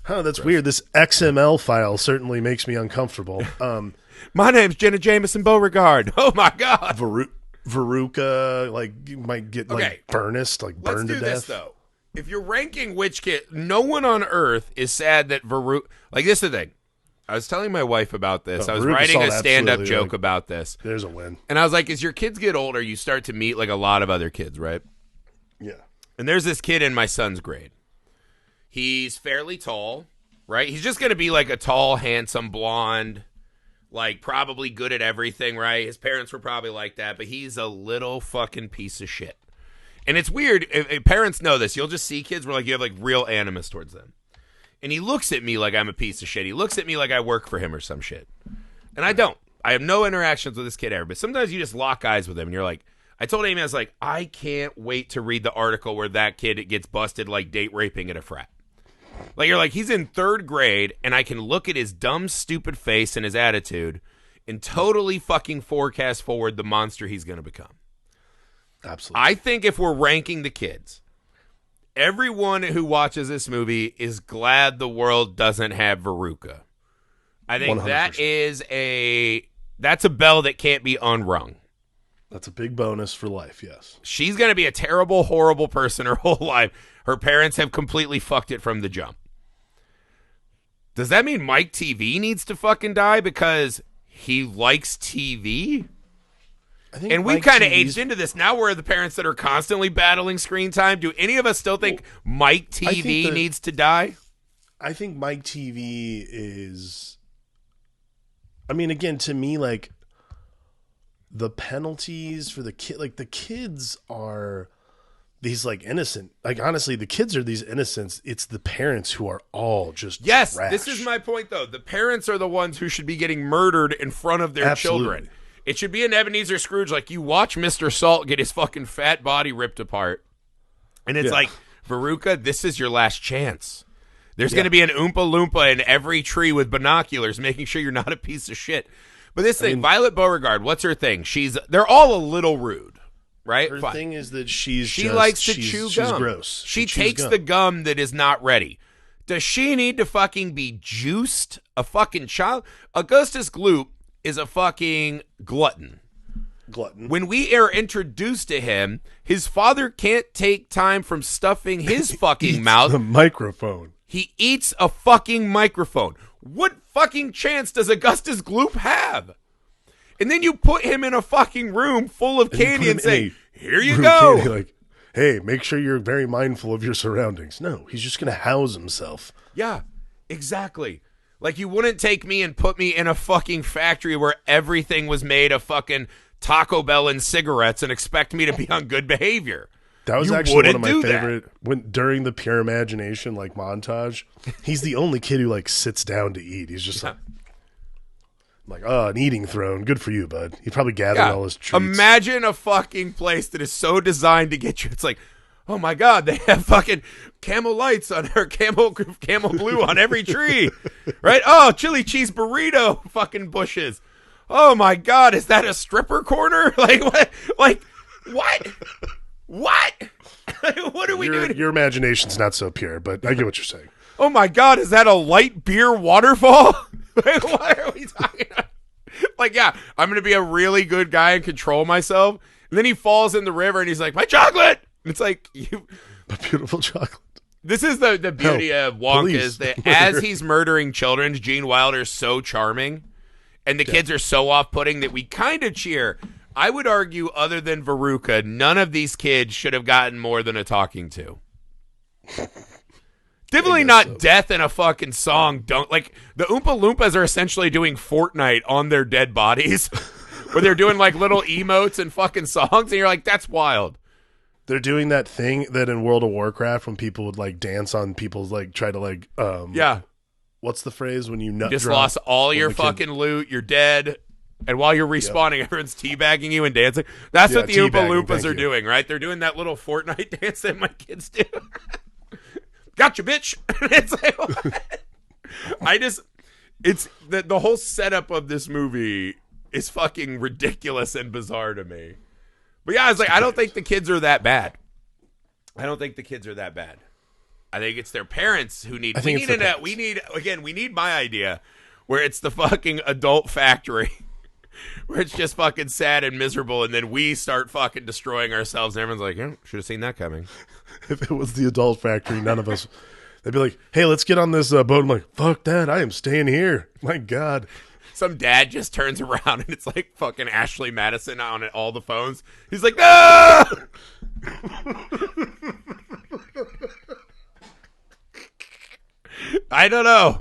Huh, that's weird. This XML file certainly makes me uncomfortable. My name's Jenna Jameson Beauregard. Oh, my God. Veruca, like, you might get, like, burnist, like, burned to death. Let's do this, though. If you're ranking which kid, no one on earth is sad that Veruca, like, this is the thing. I was telling my wife about this. I was writing a stand-up joke about this. There's a win. And I was like, as your kids get older, you start to meet, like, a lot of other kids, right? Yeah. And there's this kid in my son's grade. He's fairly tall, right? He's just going to be, like, a tall, handsome, blonde, like, probably good at everything, right? His parents were probably like that, but he's a little fucking piece of shit. And it's weird. If parents know this. You'll just see kids where, like, you have, like, real animus towards them. And he looks at me like I'm a piece of shit. He looks at me like I work for him or some shit. And I don't. I have no interactions with this kid ever. But sometimes you just lock eyes with him, and you're like, I told Amy, I was like, I can't wait to read the article where that kid gets busted, like, date raping at a frat. Like, you're like, he's in 3rd grade, and I can look at his dumb, stupid face and his attitude and totally fucking forecast forward the monster he's going to become. Absolutely. I think if we're ranking the kids, everyone who watches this movie is glad the world doesn't have Veruca. I think 100%. That's a bell that can't be unrung. That's a big bonus for life, yes. She's going to be a terrible, horrible person her whole life. Her parents have completely fucked it from the jump. Does that mean Mike TV needs to fucking die because he likes TV? And we kind of aged into this. Now we're the parents that are constantly battling screen time. Do any of us still think Mike TV needs to die? I think Mike TV is... I mean, again, to me, like, the penalties for the kid... Like, the kids are these, like, innocent... Like, honestly, the kids are these innocents. It's the parents who are all just Yes, trash. This is my point, though. The parents are the ones who should be getting murdered in front of their children. It should be an Ebenezer Scrooge, like you watch Mr. Salt get his fucking fat body ripped apart. And it's like, Veruca, this is your last chance. There's going to be an Oompa Loompa in every tree with binoculars, making sure you're not a piece of shit. But this thing, Violet Beauregard, what's her thing? They're all a little rude, right? Her thing is that she likes to chew gum. She's gross. She takes the gum that is not ready. Does she need to fucking be juiced? A fucking child? Augustus Gloop is a fucking glutton. When we are introduced to him, his father can't take time from stuffing his fucking mouth. The microphone. He eats a fucking microphone. What fucking chance does Augustus Gloop have? And then you put him in a fucking room full of candy and say, here you go. Candy, like, hey, make sure you're very mindful of your surroundings. No, he's just going to house himself. Yeah, exactly. Like, you wouldn't take me and put me in a fucking factory where everything was made of fucking Taco Bell and cigarettes and expect me to be on good behavior. That was actually one of my favorite. During the Pure Imagination, like, montage, he's the only kid who, like, sits down to eat. He's just like, an eating throne. Good for you, bud. He probably gathered all his treats. Imagine a fucking place that is so designed to get you. It's like, oh my God, they have fucking camel lights on her, camel blue on every tree, right? Oh, chili cheese burrito fucking bushes. Oh my God, is that a stripper corner? Like what? Like what? What? What are we doing? Your imagination's not so pure, but I get what you're saying. Oh my God, is that a light beer waterfall? Like, what are we talking about? Like, yeah, I'm going to be a really good guy and control myself. And then he falls in the river and he's like, my chocolate. It's like, a beautiful chocolate. This is the beauty of Wonka is that as he's murdering children, Gene Wilder's so charming, and the kids are so off-putting that we kind of cheer. I would argue, other than Veruca, none of these kids should have gotten more than a talking to. Definitely not death in a fucking song. Don't like the Oompa Loompas are essentially doing Fortnite on their dead bodies, where they're doing like little emotes and fucking songs, and you're like, that's wild. They're doing that thing that in World of Warcraft when people would like dance on people's like try to like what's the phrase when you just lost all your fucking loot, you're dead, and while you're respawning, everyone's teabagging you and dancing. That's what the Oompa Loompas are doing, right? They're doing that little Fortnite dance that my kids do. Gotcha, bitch. It's like, it's the whole setup of this movie is fucking ridiculous and bizarre to me. But yeah, I was like, I don't think the kids are that bad. I think it's their parents who need. We need my idea, where it's the fucking adult factory, where it's just fucking sad and miserable, and then we start fucking destroying ourselves, and everyone's like, "Yeah, should have seen that coming." If it was the adult factory, none of us. They'd be like, "Hey, let's get on this boat." I'm like, "Fuck that! I am staying here." My God. Some dad just turns around and it's like fucking Ashley Madison on all the phones. He's like, "No!" I don't know.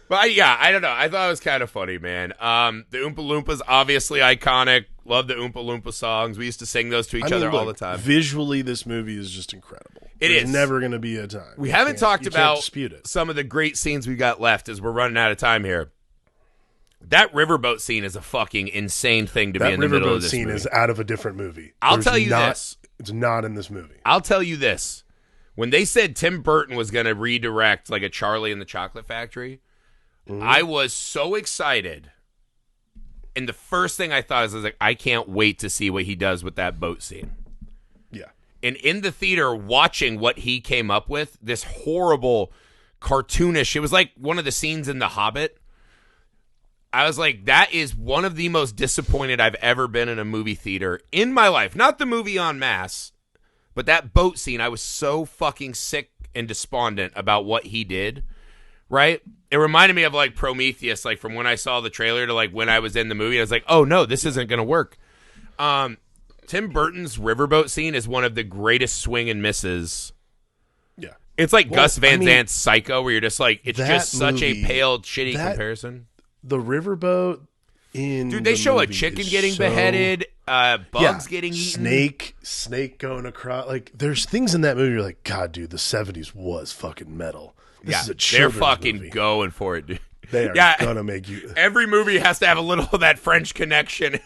But yeah, I don't know. I thought it was kind of funny, man. The Oompa Loompas, obviously iconic. Love the Oompa Loompa songs. We used to sing those to each other all the time. Visually, this movie is just incredible. There's never going to be a time. We haven't talked about some of the great scenes we got left as we're running out of time here. That riverboat scene is a fucking insane thing to be in the middle of this movie. That riverboat scene is out of a different movie. I'll tell you this. It's not in this movie. I'll tell you this. When they said Tim Burton was going to redirect like a Charlie and the Chocolate Factory, I was so excited. And the first thing I thought is, I was like, I can't wait to see what he does with that boat scene. Yeah. And in the theater, watching what he came up with, this horrible, cartoonish, it was like one of the scenes in The Hobbit. I was like, that is one of the most disappointed I've ever been in a movie theater in my life. Not the movie en masse, but that boat scene, I was so fucking sick and despondent about what he did, right? It reminded me of like Prometheus, like from when I saw the trailer to like when I was in the movie. I was like, oh no, this isn't going to work. Tim Burton's riverboat scene is one of the greatest swing and misses. Yeah. It's like Gus Van Sant's Psycho, where you're just like, it's just such a pale, shitty comparison. The riverboat in dude, they show a chicken getting beheaded, bugs getting eaten, snake going across. Like, there's things in that movie you're like, God, dude, the 70s was fucking metal. This is a children's they're fucking movie. Going for it, dude. They are gonna make you. Every movie has to have a little of that French connection.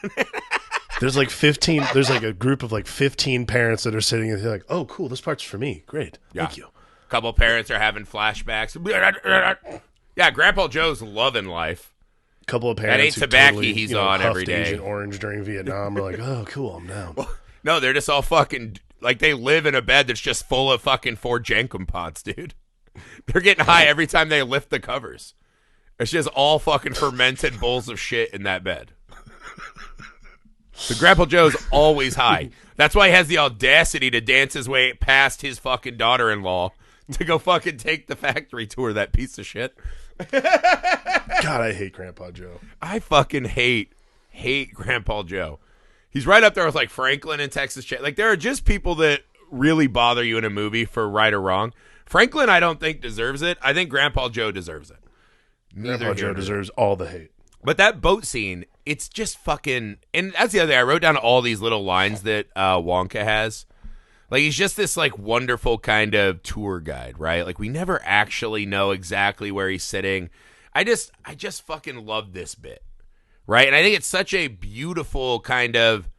There's like 15. There's like a group of like 15 parents that are sitting and they're like, "Oh, cool, this part's for me. Great, thank you." A couple parents are having flashbacks. Yeah, Grandpa Joe's loving life. A couple of parents that ain't who tobacco totally, he's on every day. Agent Orange during Vietnam are like, "Oh, cool, I'm down." No, they're just all fucking like they live in a bed that's just full of fucking 4 Jankum pots, dude. They're getting high every time they lift the covers. It's just all fucking fermented bowls of shit in that bed. So Grandpa Joe's always high. That's why he has the audacity to dance his way past his fucking daughter-in-law to go fucking take the factory tour, that piece of shit. God, I hate Grandpa Joe. I fucking hate Grandpa Joe. He's right up there with like Franklin and Texas Chainsaw. Like there are just people that really bother you in a movie for right or wrong. Franklin, I don't think deserves it. I think Grandpa Joe deserves it. Grandpa Joe deserves all the hate. But that boat scene, it's just fucking... And that's the other thing. I wrote down all these little lines that Wonka has. Like, he's just this, like, wonderful kind of tour guide, right? Like, we never actually know exactly where he's sitting. I just fucking love this bit, right? And I think it's such a beautiful kind of...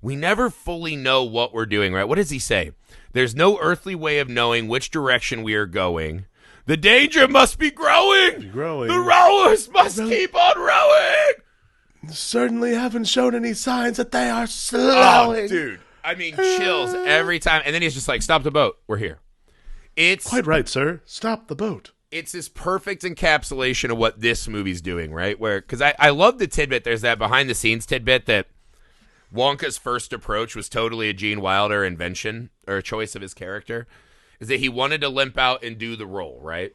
We never fully know what we're doing, right? What does he say? There's no earthly way of knowing which direction we are going. The danger must be growing. The rowers must keep on rowing. Certainly haven't shown any signs that they are slowing. Oh, dude. I mean, chills every time. And then he's just like, stop the boat. We're here. It's quite right, sir. Stop the boat. It's this perfect encapsulation of what this movie's doing, right? Where, because I love the tidbit. There's that behind the scenes tidbit that Wonka's first approach was totally a Gene Wilder invention or a choice of his character, is that he wanted to limp out and do the role, right?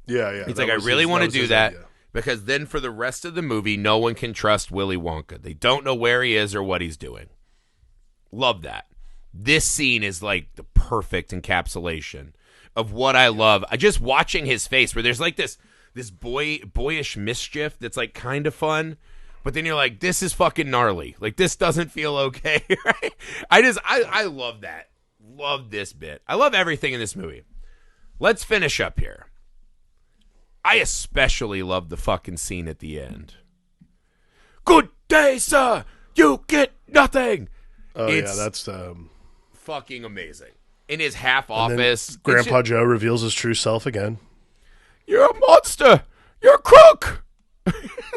Yeah. He's like, I really want to do that because then for the rest of the movie, no one can trust Willy Wonka. They don't know where he is or what he's doing. Love that. This scene is like the perfect encapsulation of what I love. I just watching his face where there's like this boyish mischief that's like kind of fun. But then you're like, this is fucking gnarly. Like, this doesn't feel okay, right? I love that. Love this bit. I love everything in this movie. Let's finish up here. I especially love the fucking scene at the end. Good day, sir. You get nothing. Oh, yeah, that's fucking amazing. In his half office. Grandpa Joe reveals his true self again. You're a monster. You're a crook.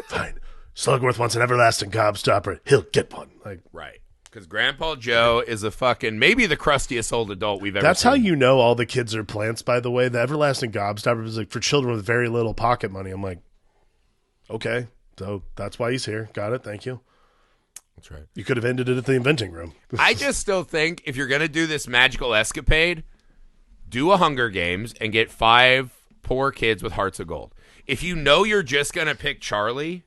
Fine. Slugworth wants an everlasting gobstopper. He'll get one. Like, right. Because Grandpa Joe is a fucking, maybe the crustiest old adult we've ever that's seen. how you know all the kids are plants, by the way. The everlasting gobstopper is like for children with very little pocket money. I'm like, okay, so that's why he's here. Got it. Thank you. That's right. You could have ended it at the inventing room. I just still think if you're going to do this magical escapade, do a Hunger Games and get 5 poor kids with hearts of gold. If you know you're just going to pick Charlie,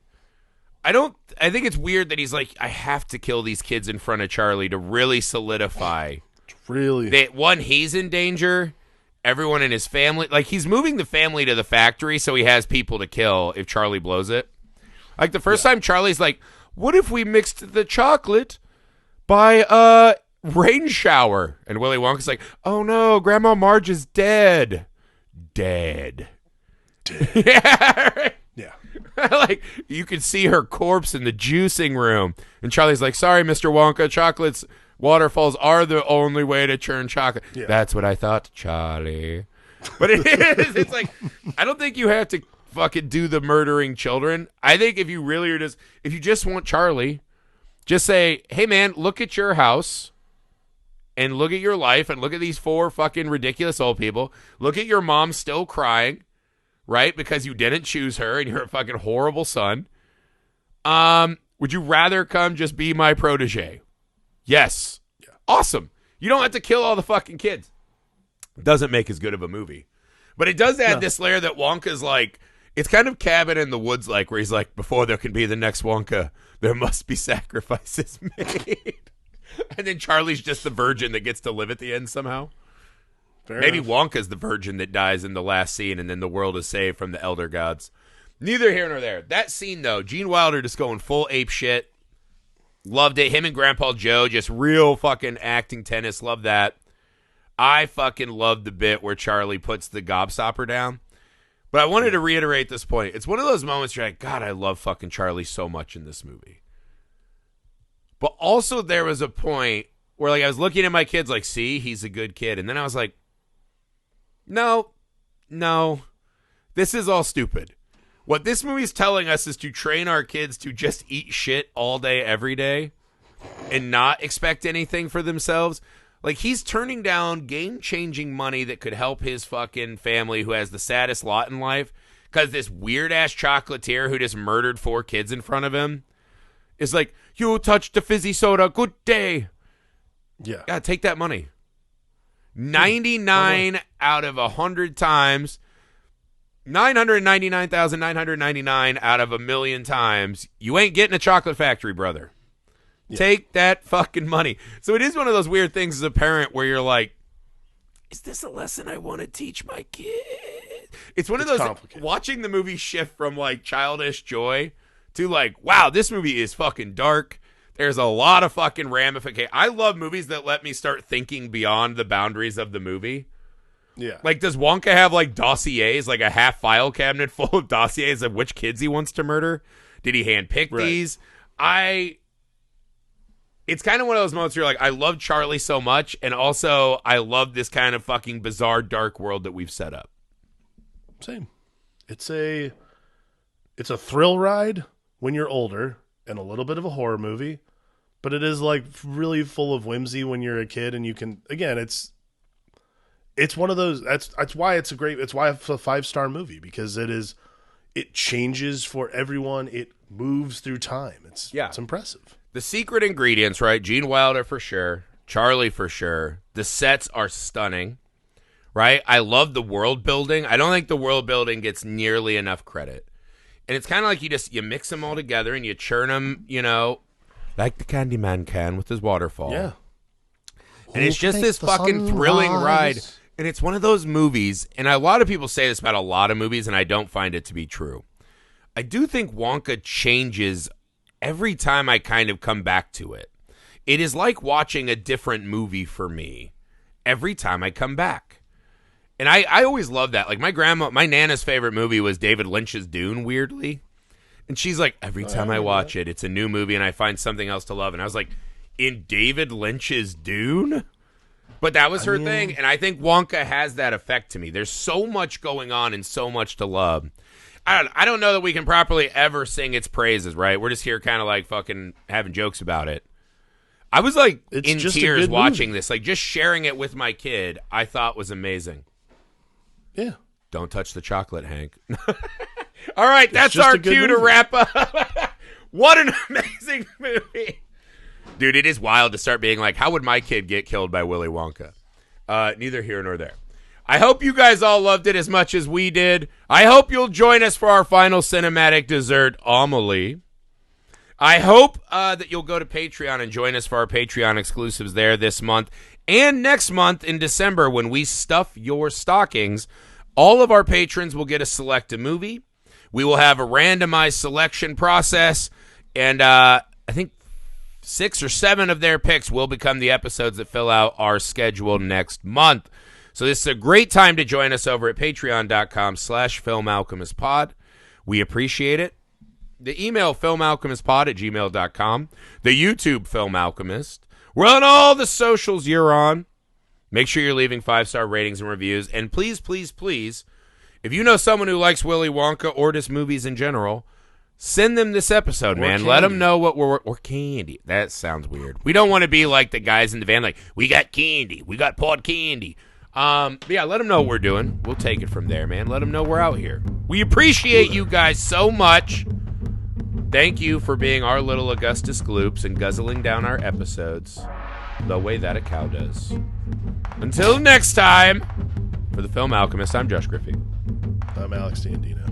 I think it's weird that he's like, I have to kill these kids in front of Charlie to really solidify. Really? That one, he's in danger. Everyone in his family, like he's moving the family to the factory so he has people to kill if Charlie blows it. Like the first time Charlie's like, what if we mixed the chocolate by rain shower? And Willy Wonka's like, oh no, Grandma Marge is dead. Dead. Yeah, right? Yeah. Like you could see her corpse in the juicing room, and Charlie's like, "Sorry, Mr. Wonka, chocolates, waterfalls are the only way to churn chocolate." Yeah. That's what I thought, Charlie. But it is. It's like I don't think you have to fucking do the murdering children. I think if you really are if you just want Charlie, just say, "Hey, man, look at your house." And look at your life, and look at these 4 fucking ridiculous old people. Look at your mom still crying. Right? Because you didn't choose her and you're a fucking horrible son. Would you rather come just be my protege? Yes. Yeah. Awesome. You don't have to kill all the fucking kids. Doesn't make as good of a movie. But it does add this layer that Wonka's like, it's kind of Cabin in the Woods like, where he's like, before there can be the next Wonka, there must be sacrifices made. And then Charlie's just the virgin that gets to live at the end somehow. Maybe Wonka's the virgin that dies in the last scene, and then the world is saved from the elder gods. Neither here nor there. That scene, though, Gene Wilder just going full ape shit. Loved it. Him and Grandpa Joe, just real fucking acting tennis. Love that. I fucking loved the bit where Charlie puts the gobstopper down. But I wanted to reiterate this point. It's one of those moments you're like, God, I love fucking Charlie so much in this movie. But also there was a point where like I was looking at my kids like, see, he's a good kid. And then I was like, no, this is all stupid. What this movie's telling us is to train our kids to just eat shit all day, every day, and not expect anything for themselves. Like, he's turning down game-changing money that could help his fucking family who has the saddest lot in life because this weird-ass chocolatier who just murdered 4 kids in front of him is like, you touched the fizzy soda, good day. Yeah, take that money. 99 out of 100 times, 999,999 out of 1,000,000 times, you ain't getting a chocolate factory, brother. Yeah. Take that fucking money. So it is one of those weird things as a parent where you're like, is this a lesson I want to teach my kid? It's one of those, watching the movie shift from like childish joy to like, wow, this movie is fucking dark. There's a lot of fucking ramifications. I love movies that let me start thinking beyond the boundaries of the movie. Yeah. Like, does Wonka have, like, dossiers, like a half file cabinet full of dossiers of which kids he wants to murder? Did he handpick these? It's kind of one of those moments where you're like, I love Charlie so much, and also I love this kind of fucking bizarre, dark world that we've set up. Same. It's a thrill ride when you're older and a little bit of a horror movie. But it is like really full of whimsy when you're a kid, and you can again. It's one of those. That's why it's a 5-star movie because it changes for everyone. It moves through time. It's impressive. The secret ingredients, right? Gene Wilder for sure, Charlie for sure. The sets are stunning, right? I love the world building. I don't think the world building gets nearly enough credit, and it's kind of like you mix them all together and you churn them, like the Candyman can with his waterfall. Yeah. And it's just this fucking thrilling ride. And it's one of those movies, and a lot of people say this about a lot of movies, and I don't find it to be true. I do think Wonka changes every time I kind of come back to it. It is like watching a different movie for me every time I come back. And I always love that. Like my Nana's favorite movie was David Lynch's Dune, weirdly. And she's like, every time I watch it, it's a new movie and I find something else to love. And I was like, in David Lynch's Dune? But that was her thing. And I think Wonka has that effect to me. There's so much going on and so much to love. I don't know that we can properly ever sing its praises, right? We're just here kind of like fucking having jokes about it. I was like in tears watching this, like just sharing it with my kid. I thought was amazing. Yeah. Don't touch the chocolate, Hank. All right, that's our cue to wrap up. What an amazing movie. Dude, it is wild to start being like, how would my kid get killed by Willy Wonka? Neither here nor there. I hope you guys all loved it as much as we did. I hope you'll join us for our final cinematic dessert, Amelie. I hope that you'll go to Patreon and join us for our Patreon exclusives there this month. And next month in December, when we stuff your stockings, all of our patrons will get to select a movie. We will have a randomized selection process. And I think 6 or 7 of their picks will become the episodes that fill out our schedule next month. So this is a great time to join us over at patreon.com/filmalchemistpod. We appreciate it. The email filmalchemistpod@gmail.com. The YouTube Film Alchemist. We're on all the socials you're on. Make sure you're leaving 5-star ratings and reviews. And please, please, please, if you know someone who likes Willy Wonka or just movies in general, send them this episode, man. Candy. Let them know what or candy. That sounds weird. We don't want to be like the guys in the van, like, we got candy. We got pod candy. But yeah, let them know what we're doing. We'll take it from there, man. Let them know we're out here. We appreciate you guys so much. Thank you for being our little Augustus Gloops and guzzling down our episodes the way that a cow does. Until next time, for the Film Alchemist, I'm Josh Griffey. I'm Alex Dandino.